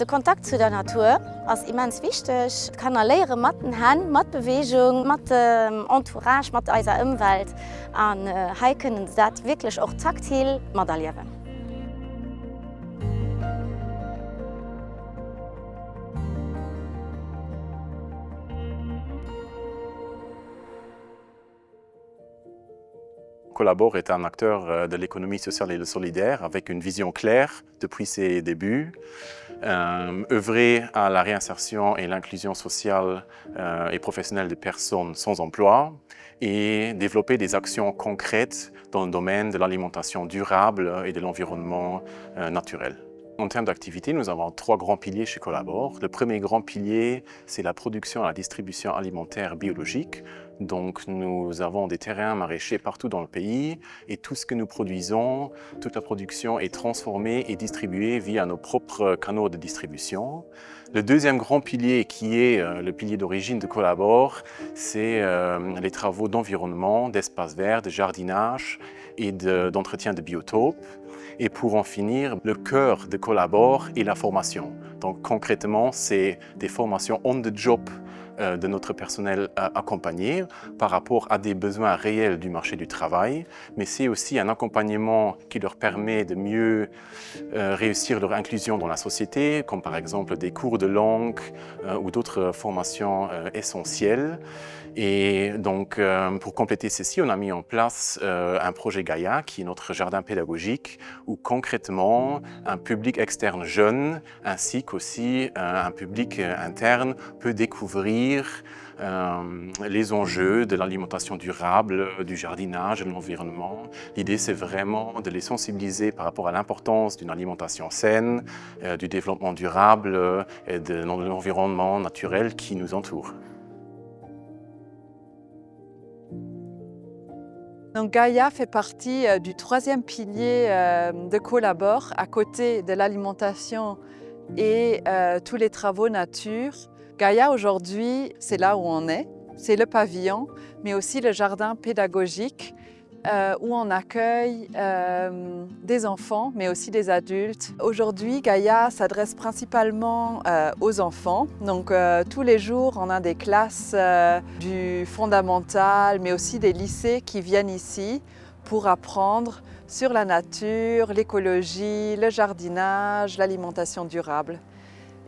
Der Kontakt zu der Natur ist immens wichtig. Ich kann lernen mit den Händen, mit Bewegung, mit dem Entourage, mit unserer Umwelt. Und hier können Sie das wirklich auch taktil miterleben. Collabore est un acteur de l'économie sociale et solidaire avec une vision claire depuis ses débuts. Œuvrer à la réinsertion et l'inclusion sociale et professionnelle des personnes sans emploi et développer des actions concrètes dans le domaine de l'alimentation durable et de l'environnement naturel. En termes d'activité, nous avons 3 grands piliers chez Collabore. Le premier grand pilier, c'est la production et la distribution alimentaire biologique. Donc nous avons des terrains maraîchers partout dans le pays et tout ce que nous produisons, toute la production est transformée et distribuée via nos propres canaux de distribution. Le deuxième grand pilier, qui est le pilier d'origine de Collabore, c'est les travaux d'environnement, d'espaces verts, de jardinage et d'entretien de biotopes. Et pour en finir, le cœur de Collabore est la formation. Donc concrètement, c'est des formations on the job de notre personnel accompagné par rapport à des besoins réels du marché du travail, mais c'est aussi un accompagnement qui leur permet de mieux réussir leur inclusion dans la société, comme par exemple des cours de langue ou d'autres formations essentielles. Et donc, pour compléter ceci, on a mis en place un projet Gaïa, qui est notre jardin pédagogique, où concrètement, un public externe jeune, ainsi qu'aussi un public interne peut découvrir les enjeux de l'alimentation durable, du jardinage, de l'environnement. L'idée, c'est vraiment de les sensibiliser par rapport à l'importance d'une alimentation saine, du développement durable et de l'environnement naturel qui nous entoure. Donc Gaïa fait partie du 3e pilier de Collabore, à côté de l'alimentation et tous les travaux nature. Gaïa aujourd'hui, c'est là où on est, c'est le pavillon, mais aussi le jardin pédagogique où on accueille des enfants, mais aussi des adultes. Aujourd'hui, Gaïa s'adresse principalement aux enfants. Donc tous les jours, on a des classes du fondamental, mais aussi des lycées qui viennent ici pour apprendre sur la nature, l'écologie, le jardinage, l'alimentation durable.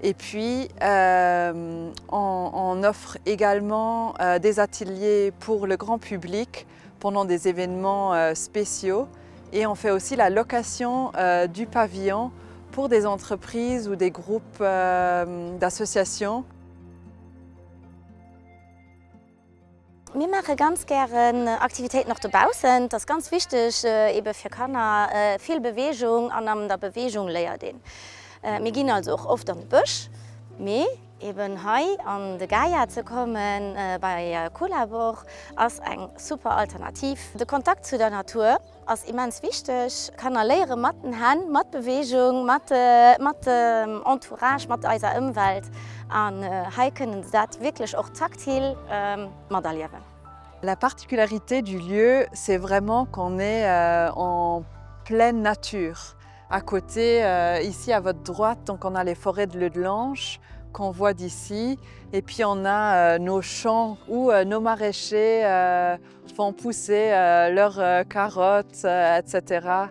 Et puis, on offre également des ateliers pour le grand public pendant des événements spéciaux. Et on fait aussi la location du pavillon pour des entreprises ou des groupes d'associations. Wir machen ganz gerne Aktivitäten noch draußen. Das ist ganz wichtig eben für Kinder, viel Bewegung und an der Bewegung lernen. Wir gehen also auch oft an den Busch, aber eben hier an die Gaïa zu kommen bei Collabore ist eine super Alternative. Der Kontakt zu der Natur ist immens wichtig. Ich kann lernen mit den Händen, mit Bewegung, mit dem Entourage, mit unserer Umwelt. Und hier können Sie das wirklich auch taktil miterleben. La particularité du lieu, c'est vraiment qu'on est en pleine nature. À côté, ici à votre droite, donc on a les forêts de Leudelange qu'on voit d'ici. Et puis on a nos champs où nos maraîchers font pousser leurs carottes, etc.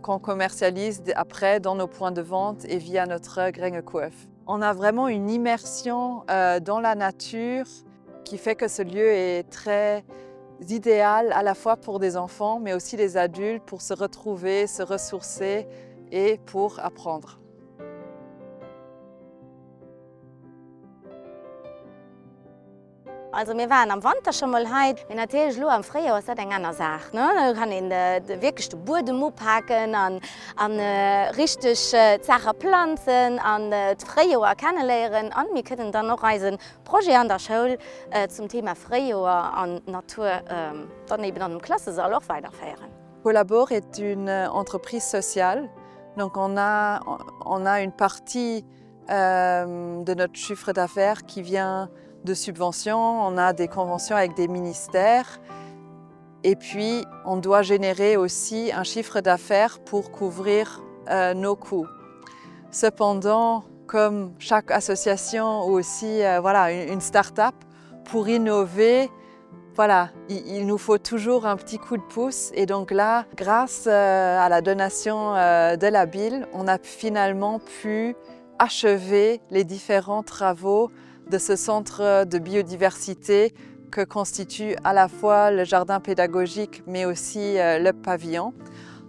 Qu'on commercialise après dans nos points de vente et via notre Grängekurve. On a vraiment une immersion dans la nature qui fait que ce lieu est très idéal à la fois pour des enfants mais aussi des adultes pour se retrouver, se ressourcer et pour apprendre. Also wir waren am Winter schon mal heute. Und natürlich nur am Frühjahr ist das eine andere Sache. Ne? Da kann ich wirklich den Boden aufpacken, richtig Sachen pflanzen, das Frühjahr kennenlernen. Und wir können dann noch ein Projekt an der Schule zum Thema Frühjahr und Natur daneben an dem Klassensaal auch weiterführen. Collabore est une entreprise sociale. Donc on a une partie de notre chiffre d'affaires qui vient de subventions, on a des conventions avec des ministères et puis on doit générer aussi un chiffre d'affaires pour couvrir nos coûts. Cependant, comme chaque association ou aussi voilà, une start-up, pour innover, voilà, il nous faut toujours un petit coup de pouce. Et donc là, grâce à la donation de la BIL, on a finalement pu achever les différents travaux de ce centre de biodiversité que constitue à la fois le jardin pédagogique mais aussi le pavillon.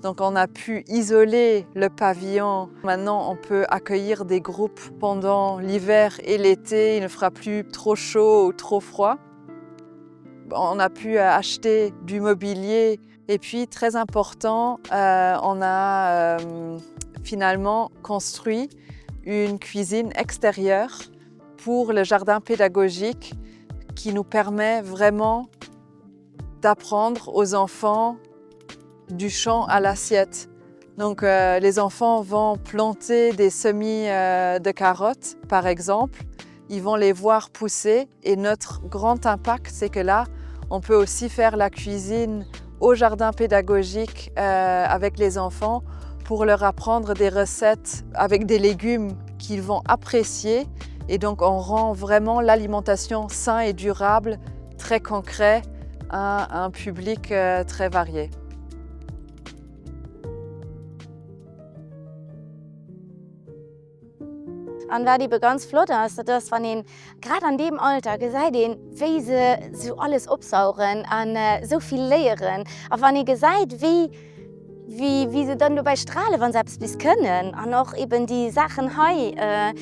Donc on a pu isoler le pavillon. Maintenant on peut accueillir des groupes pendant l'hiver et l'été. Il ne fera plus trop chaud ou trop froid. On a pu acheter du mobilier et puis très important, on a finalement construit une cuisine extérieure pour le jardin pédagogique qui nous permet vraiment d'apprendre aux enfants du champ à l'assiette. Donc les enfants vont planter des semis de carottes par exemple, ils vont les voir pousser et notre grand impact c'est que là on peut aussi faire la cuisine au jardin pédagogique avec les enfants pour leur apprendre des recettes avec des légumes qu'ils vont apprécier. Et donc on rend vraiment l'alimentation saine et durable, très concret à un public très varié. Und wer die ganz flott ist, das von den gerade an dem Alter gesagt den Weise so alles absaugen an so viel lehren, aber wenn ihr gesagt wie sie dann dabei strahlen, wenn sie etwas bis können und auch eben die Sachen hier,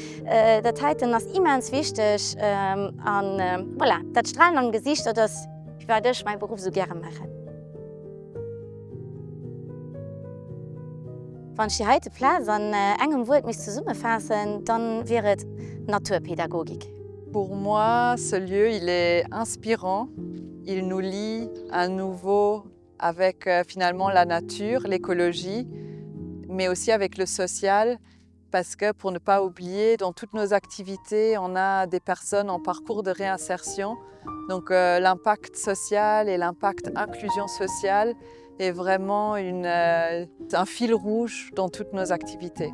das halten das immens wichtig voilà, das Strahlen am Gesicht, das ich werde meinen Beruf so gerne machen. Wenn ich die heute Platz an engem Wort mich zusammenfassen, dann wäre es Naturpädagogik. Pour moi, ce lieu, il est inspirant. Il nous lie à nouveau avec finalement la nature, l'écologie, mais aussi avec le social. Parce que pour ne pas oublier, dans toutes nos activités, on a des personnes en parcours de réinsertion. Donc l'impact social et l'impact inclusion sociale est vraiment un fil rouge dans toutes nos activités.